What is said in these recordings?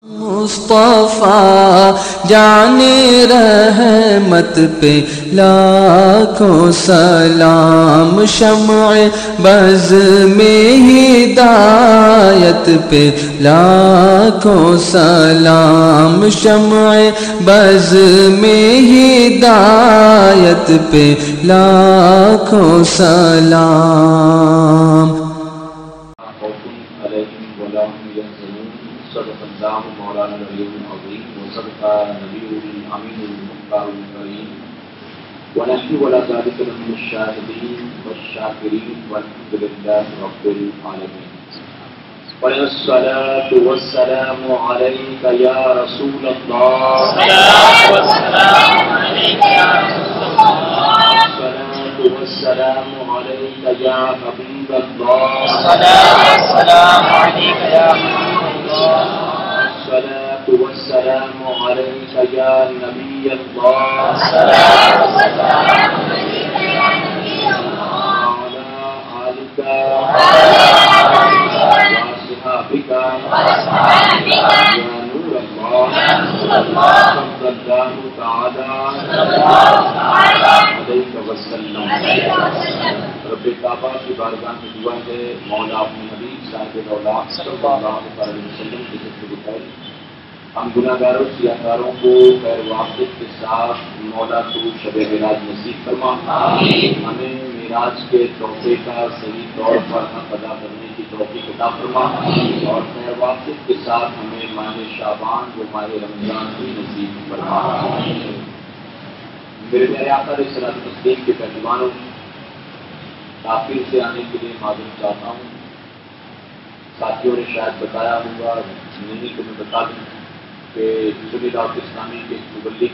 مصطفیٰ جان رحمت پہ لاکھوں سلام، شمع بز میں ہدایت پہ لاکھوں سلام، شمع بز میں ہدایت پہ لاکھوں سلام۔ صدق اللہ مولانا العلی العظیم وصدق نبیہ الامین المختار الکریم ونحن ولا ذلك من الشاهدین والشاکرین والحمد للہ رب العالمین۔ والصلاة والسلام علیک یا رسول اللہ، الصلاة والسلام علیک یا رسول اللہ، الصلاة والسلام علیک یا حبیب اللہ، الصلاة والسلام علیک یا الصلاة والسلام عليك يا نبي الله، الصلاة والسلام عليك يا نبي الله، وعلى آلك وأصحابك يا نور الله، صلى الله تعالى عليك وسلم۔ رب کعبہ کی بارگاہ میں دعا ہے، مولا اپنے حبیب صاحب دولت صلی اللہ علیہ وسلم کی خدمت میں ہم گناہ گاروں سیاہ کاروں کو خیر واقف کے ساتھ مولا تو شب معراج نصیب فرما، ہمیں معراج کے تحفے کا صحیح طور پر حق ادا کرنے کی توفیق عطا فرما، اور خیر واقف کے ساتھ ہمیں ماہ شعبان و ماہ رمضان بھی نصیب فرما۔ میرے پیارے آقا علیہ الصلوۃ والتسلیم کے پہلوانوں، تاخیر سے آنے کے لیے معذرت چاہتا ہوں، ساتھیوں نے شاید بتایا ہوگا، نہیں تو میں بتا دوں کہ سنی دعوت اسلامی کے مبلغ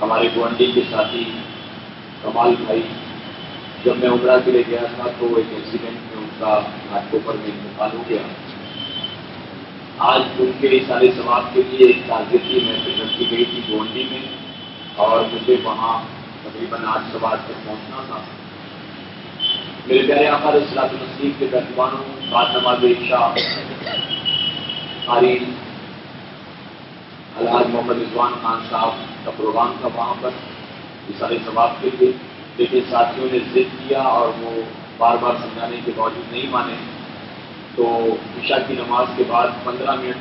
ہمارے گوانڈی کے ساتھی کمال بھائی، جب میں عمرہ کے لیے گیا تھا تو ایک ایکسیڈنٹ میں ان کا گھاٹوں پر میں انتقال ہو گیا۔ آج ان کے اشارے ثواب کے لیے ایک تعزیتی محفل رکھی گئی تھی گوانڈی میں، اور مجھے وہاں تقریباً 8:15 تک پہنچنا تھا۔ میرے پیارے آقا علیہ الصلوۃ والتسلیم کے پہلوانوں، بعد نماز عشاء قاری الحاج محمد رضوان خان صاحب کا پروگرام تھا وہاں پر اشارے ثواب کے لیے، لیکن ساتھیوں نے ضد کیا اور وہ بار بار سمجھانے کے باوجود نہیں مانے، تو عشاء کی نماز کے بعد 15 منٹ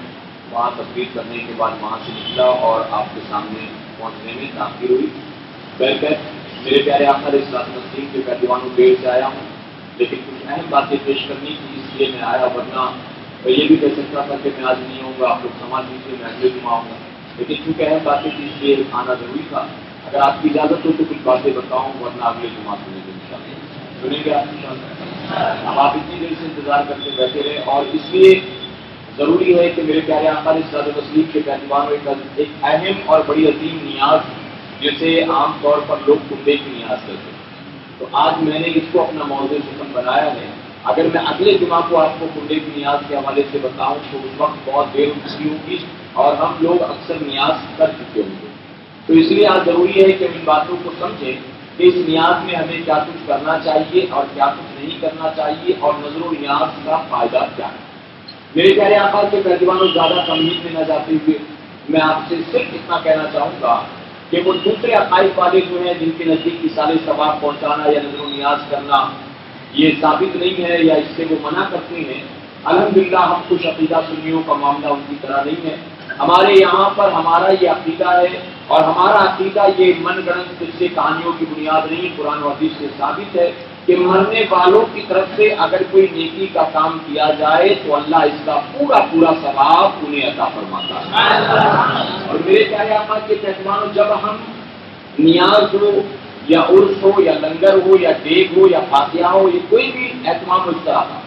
وہاں تقریر کرنے کے بعد وہاں سے نکلا اور آپ کے سامنے پہنچنے میں تاخیر ہوئی۔ بہرکیف میرے پیارے آقا علیہ الصلوۃ والتسلیم کے پہلوانوں دیر سے آیا ہوں، لیکن کچھ اہم باتیں پیش کرنی تھی اس لیے میں آیا، ورنہ میں یہ بھی کہہ سکتا تھا کہ میں آج نہیں ہوں گا، آپ لوگ سمجھ لیجیے میں اگلے جمعہ آؤں گا، لیکن چونکہ اہم باتیں تھی اس لیے آنا ضروری تھا۔ اگر آپ کی اجازت ہو تو کچھ باتیں بتاؤں، ورنہ اگلے جمعہ سنیں گے انشاءاللہ۔ سنیں گے آپ انشاءاللہ؟ اب آپ اتنی دیر سے انتظار کرتے بیٹھے رہے، اور اس لیے ضروری ہے کہ میرے پیارے آقا علیہ الصلوۃ والتسلیم کے پہلوانوں ایک اہم اور بڑی عظیم نیاز جسے عام طور پر لوگ کنبے کی نیاز کرتے ہیں، تو آج میں نے اس کو اپنا موضوع سخن بنایا ہے۔ اگر میں اگلے جمعہ کو آپ کو کنبے کی نیاز کے حوالے سے بتاؤں تو اس وقت بہت دیر ہو چکی ہوگی اور ہم لوگ اکثر نیاز کر چکے ہوں گے، تو اس لیے آج ضروری ہے کہ ان باتوں کو سمجھیں کہ اس نیاز میں ہمیں کیا کچھ کرنا چاہیے اور کیا کچھ نہیں کرنا چاہیے، اور نظر و نیاز کا فائدہ کیا ہے۔ میرے پیارے آقا کے پہلوانوں، زیادہ تمہید میں نہ جاتے ہوئے میں آپ سے صرف اتنا کہنا چاہوں گا کہ وہ دوسرے عقائد والے جو ہیں جن کے نزدیک اصالے ثواب پہنچانا یا نظر و نیاز کرنا یہ ثابت نہیں ہے یا اس سے وہ منع کرتے ہیں، الحمدللہ ہم خوش عقیدہ سنیوں کا معاملہ ان کی طرح نہیں ہے۔ ہمارے یہاں پر ہمارا یہ عقیدہ ہے، اور ہمارا عقیدہ یہ من گڑت قصے کہانیوں کی بنیاد نہیں، قرآن و حدیث سے ثابت ہے کہ مرنے والوں کی طرف سے اگر کوئی نیکی کا کام کیا جائے تو اللہ اس کا پورا پورا ثواب انہیں عطا فرماتا ہے۔ اور میرے پیارے آقا کے پہلوانوں، جب ہم نیاز ہو یا عرس ہو یا لنگر ہو یا دیگ ہو یا فاتحہ ہو، یہ کوئی بھی اہتمام ہو اس طرح کا،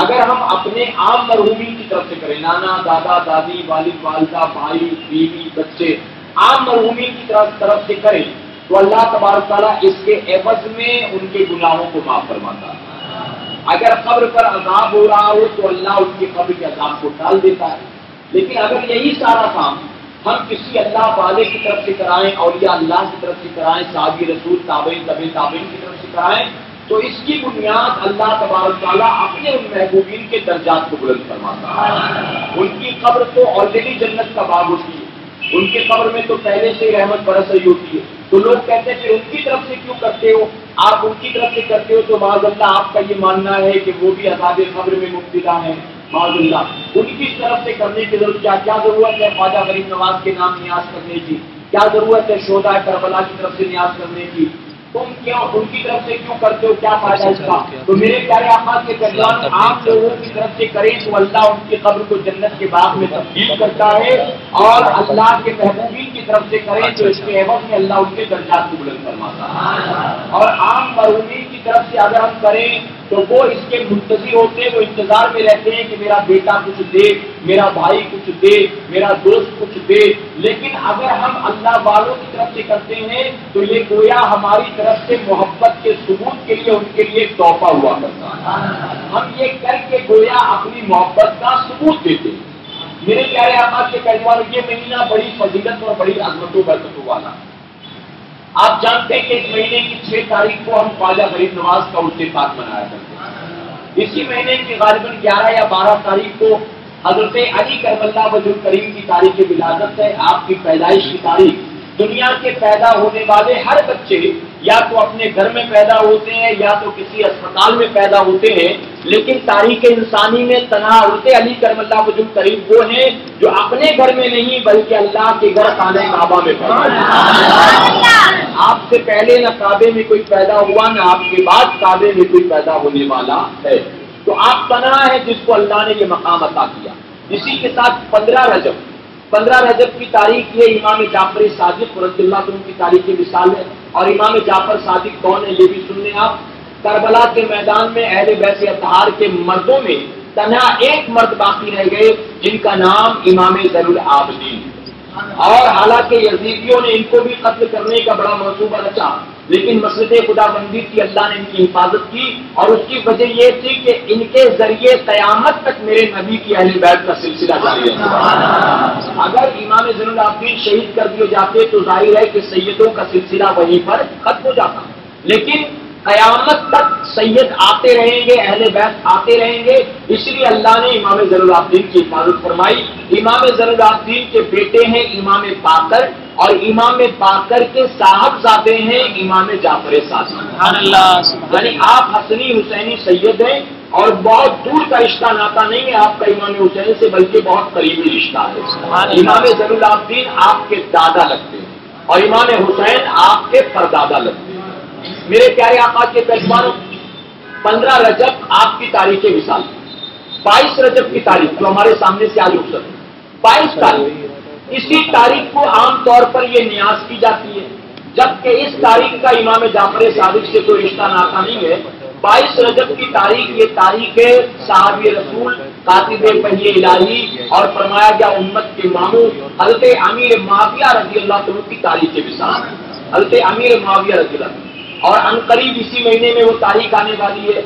اگر ہم اپنے عام مرحومین کی طرف سے کریں، نانا دادا دادی والد والدہ بھائی بیوی بچے، عام مرحومین کی طرف سے کریں تو اللہ تبارک تعالیٰ اس کے عوض میں ان کے گناہوں کو معاف فرماتا ہے۔ اگر قبر پر عذاب ہو رہا ہو تو اللہ ان کے قبر کے عذاب کو ٹال دیتا ہے، لیکن اگر یہی سارا کام ہم کسی اللہ والے کی طرف سے کرائیں، اولیاء اللہ کی طرف سے کرائیں، صحابی رسول تابعین تابعین کی طرف سے کرائیں، تو اس کی بنیاد اللہ تبارک تعالیٰ اپنے ان محبوبین کے درجات کو بلند فرماتا ہے۔ ان کی قبر تو آلریڈی جنت کا باغ ہوتی ہے، ان کے قبر میں تو پہلے سے رحمت برس رہی ہوتی ہے، تو لوگ کہتے ہیں پھر ان کی طرف سے کیوں کرتے ہو؟ آپ ان کی طرف سے کرتے ہو تو معاذ اللہ آپ کا یہ ماننا ہے کہ وہ بھی عذاب قبر میں مبتلا ہیں، معاذ اللہ۔ ان کی طرف سے کرنے کی ضرورت کیا ضرورت ہے خواجہ غریب نواز کے نام نیاز کرنے کی؟ کیا ضرورت ہے شہداء کربلا کی طرف سے نیاز کرنے کی؟ تم کیوں ان کی طرف سے کیوں کرتے ہو؟ کیا فائدہ اس کا؟ تو میرے پیارے آقا کے پیغام آپ لوگوں کی طرف سے کریں تو اللہ ان کی قبر کو جنت کے باغ میں تبدیل کرتا ہے، اور اللہ کے محبوبین کی طرف سے کریں تو اس کے عوض میں اللہ ان کے درجات کو بلند فرماتا ہے۔ اور عام مرحومین کی طرف سے اگر ہم کریں تو وہ اس کے منتظر ہوتے ہیں، وہ انتظار میں رہتے ہیں کہ میرا بیٹا کچھ دے، میرا بھائی کچھ دے، میرا دوست کچھ دے۔ لیکن اگر ہم اللہ والوں کی طرف سے کرتے ہیں تو یہ گویا ہماری طرف سے محبت کے ثبوت کے لیے ان کے لیے ایک تحفہ ہوا کرتا ہے، ہم یہ کر کے گویا اپنی محبت کا ثبوت دیتے ہیں۔ میرے پیارے آقا کے پیغمبر یہ مہینہ بڑی فضیلت اور بڑی عظمتوں برکتوں والا۔ آپ جانتے ہیں کہ اس مہینے کی 6 تاریخ کو ہم خواجہ غریب نواز کا عرس پاک منایا کرتے ہیں۔ اسی مہینے کی غالباً 11 یا 12 تاریخ کو حضرت علی کرم اللہ وجہ الکریم کی تاریخ ولادت ہے، آپ کی پیدائش کی تاریخ۔ دنیا کے پیدا ہونے والے ہر بچے یا تو اپنے گھر میں پیدا ہوتے ہیں یا تو کسی اسپتال میں پیدا ہوتے ہیں، لیکن تاریخ انسانی میں تنہا حضرت علی کرم اللہ وجہ الکریم وہ ہیں جو اپنے گھر میں نہیں بلکہ اللہ کے گھر خانہ کعبہ میں پیدا ہوئے۔ آپ سے پہلے نہ کعبے میں کوئی پیدا ہوا، نہ آپ کے بعد کعبے میں کوئی پیدا ہونے والا ہے، تو آپ تنہا ہے جس کو اللہ نے یہ مقام عطا کیا۔ اسی کے ساتھ 15 رجب کی تاریخ یہ امام جعفر صادق رضی اللہ عنہ کی تاریخ کی مثال ہے۔ اور امام جعفر صادق کون ہے یہ بھی سن لیں آپ۔ کربلا کے میدان میں اہل بیت اطہار کے مردوں میں تنہا ایک مرد باقی رہ گئے جن کا نام امام زین العابدین، اور حالانکہ یزیدیوں نے ان کو بھی قتل کرنے کا بڑا منصوبہ رچا، لیکن مسجد خدا بندی کی اللہ نے ان کی حفاظت کی، اور اس کی وجہ یہ تھی کہ ان کے ذریعے قیامت تک میرے نبی کی اہل بیت کا سلسلہ جاری رہتا۔ اگر امام زین العابدین شہید کر دیے جاتے تو ظاہر ہے کہ سیدوں کا سلسلہ وہیں پر ختم ہو جاتا، لیکن قیامت تک سید آتے رہیں گے، اہل بیت آتے رہیں گے، اس لیے اللہ نے امام زین العابدین کی حفاظت فرمائی۔ امام زین العابدین کے بیٹے ہیں امام باقر، اور امام باقر کے صاحبزادے ہیں امام جعفر صادق۔ یعنی آپ حسنی حسینی سید ہیں، اور بہت دور کا رشتہ ناتا نہیں ہے آپ کا امام حسین سے، بلکہ بہت قریبی رشتہ ہے۔ امام زین العابدین آپ کے دادا لگتے ہیں، اور امام حسین آپ کے پردادا لگتے ہیں۔ میرے پیارے آقا کے پیغمبروں، 15 رجب آپ کی تاریخ مثال، 22 رجب کی تاریخ جو ہمارے سامنے سے آج رخصت ہے، 22 تاریخ، اسی تاریخ کو عام طور پر یہ نیاز کی جاتی ہے، جبکہ اس تاریخ کا امام جعفر صادق سے کوئی رشتہ ناتا نہیں ہے۔ 22 رجب کی تاریخ یہ تاریخ ہے صحابی رسول، کاتب وحی الہی اور فرمایا گیا امت کے ماموں حضرت امیر معاویہ رضی اللہ عنہ کی تاریخ کے مثال، حضرت امیر معاویہ رضی اللہ عنہ۔ اور عنقریب اسی مہینے میں وہ تاریخ آنے والی ہے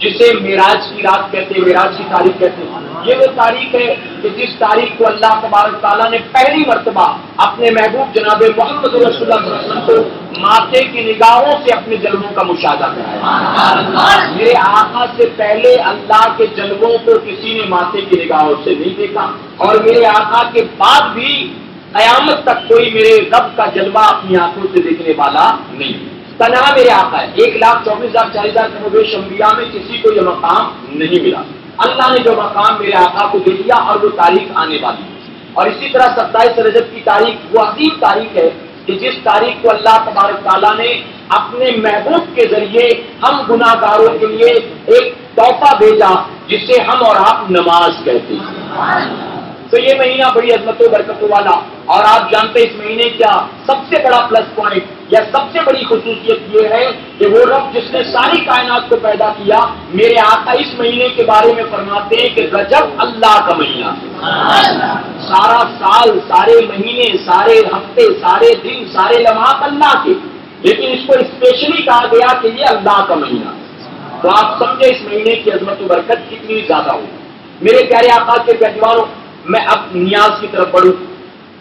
جسے معراج کی رات کہتے ہیں، معراج کی تاریخ کہتے ہیں۔ یہ وہ تاریخ ہے کہ جس تاریخ کو اللہ تبارک تعالیٰ نے پہلی مرتبہ اپنے محبوب جناب محمد رسول اللہ صلی اللہ علیہ وسلم کو ماتھے کی نگاہوں سے اپنے جلووں کا مشاہدہ کرایا۔ میرے آقا سے پہلے اللہ کے جلووں کو کسی نے ماتھے کی نگاہوں سے نہیں دیکھا، اور میرے آقا کے بعد بھی قیامت تک کوئی میرے رب کا جلوہ اپنی آنکھوں سے دیکھنے والا نہیں۔ تنہا میرے آقا ہے، 1,24,000 کموبیش انبیاء میں کسی کو یہ مقام نہیں ملا۔ اللہ نے جو مقام میرے آقا کو دے دیا، اور وہ تاریخ آنے والی ہے۔ اور اسی طرح 27 رجب کی تاریخ وہ عظیم تاریخ ہے کہ جس تاریخ کو اللہ تبارک تعالیٰ نے اپنے محبوب کے ذریعے ہم گناہ گاروں کے لیے ایک تحفہ بھیجا جسے ہم اور آپ نماز کہتے ہیں۔ تو یہ مہینہ بڑی عظمت و برکتوں والا، اور آپ جانتے اس مہینے کا سب سے بڑا پلس پوائنٹ یا سب سے بڑی خصوصیت یہ ہے کہ وہ رب جس نے ساری کائنات کو پیدا کیا، میرے آقا اس مہینے کے بارے میں فرماتے ہیں کہ رجب اللہ کا مہینہ ہے۔ سارا سال، سارے مہینے، سارے ہفتے، سارے دن، سارے لمحات اللہ کے، لیکن اس کو اسپیشلی کہا گیا کہ یہ اللہ کا مہینہ ہے۔ تو آپ سمجھے اس مہینے کی عظمت و برکت کتنی زیادہ ہو۔ میرے پیارے آقا کے پیغمبروں، میں اب نیاز کی طرف بڑھوں۔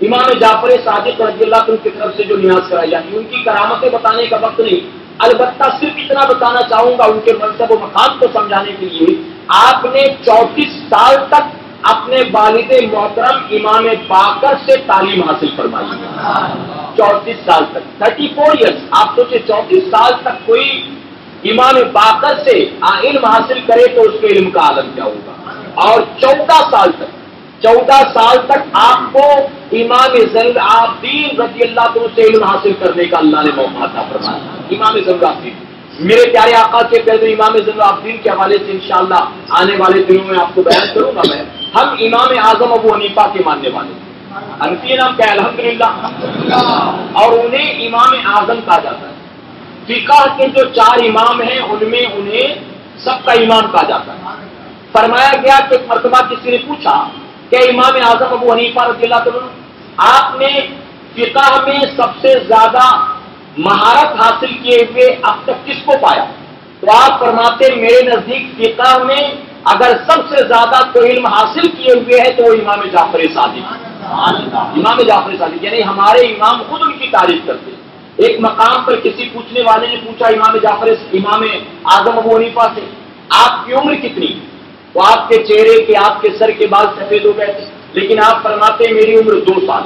امام جعفر صادق رضی اللہ عنہ کی طرف سے جو نیاز کرائی جاتی ہے، ان کی کرامتیں بتانے کا وقت نہیں، البتہ صرف اتنا بتانا چاہوں گا ان کے منصب و مقام کو سمجھانے کے لیے، آپ نے 34 سال تک اپنے والد محترم امام باقر سے تعلیم حاصل فرمائی ہے۔ 34 سال تک، 34 ایئرس، آپ سوچے 34 سال تک کوئی امام باقر سے علم حاصل کرے تو اس کے علم کا عالم کیا ہوگا۔ اور 14 سال تک آپ کو امام زین العابدین رضی اللہ عنہ سے علم حاصل کرنے کا اللہ نے موقع عطا فرمایا۔ امام زین العابدین، میرے پیارے آقا کے پیارے امام زین العابدین کے حوالے سے انشاءاللہ آنے والے دنوں میں آپ کو بیان کروں گا میں۔ ہم امام اعظم ابو حنیفہ کے ماننے والے ہیں، حنفی نام کیا ہے الحمدللہ، اور انہیں امام اعظم کہا جاتا ہے۔ فقہ کے جو 4 امام ہیں ان میں انہیں سب کا امام کہا جاتا ہے۔ فرمایا گیا کہ ایک مرتبہ کسی نے پوچھا کہ امام اعظم ابو حنیفہ رضی اللہ عنہ، آپ نے فقہ میں سب سے زیادہ مہارت حاصل کیے ہوئے اب تک کس کو پایا؟ تو آپ فرماتے میرے نزدیک فقہ میں اگر سب سے زیادہ تو علم حاصل کیے ہوئے ہے تو وہ امام جعفر صادق، امام جعفر صادق، یعنی ہمارے امام خود ان کی تعریف کرتے ہیں۔ ایک مقام پر کسی پوچھنے والے نے پوچھا امام اعظم ابو حنیفہ سے، آپ کی عمر کتنی؟ تو آپ کے چہرے کے، آپ کے سر کے بال سفید ہو گئے تھے، لیکن آپ فرماتے میری عمر 2 سال۔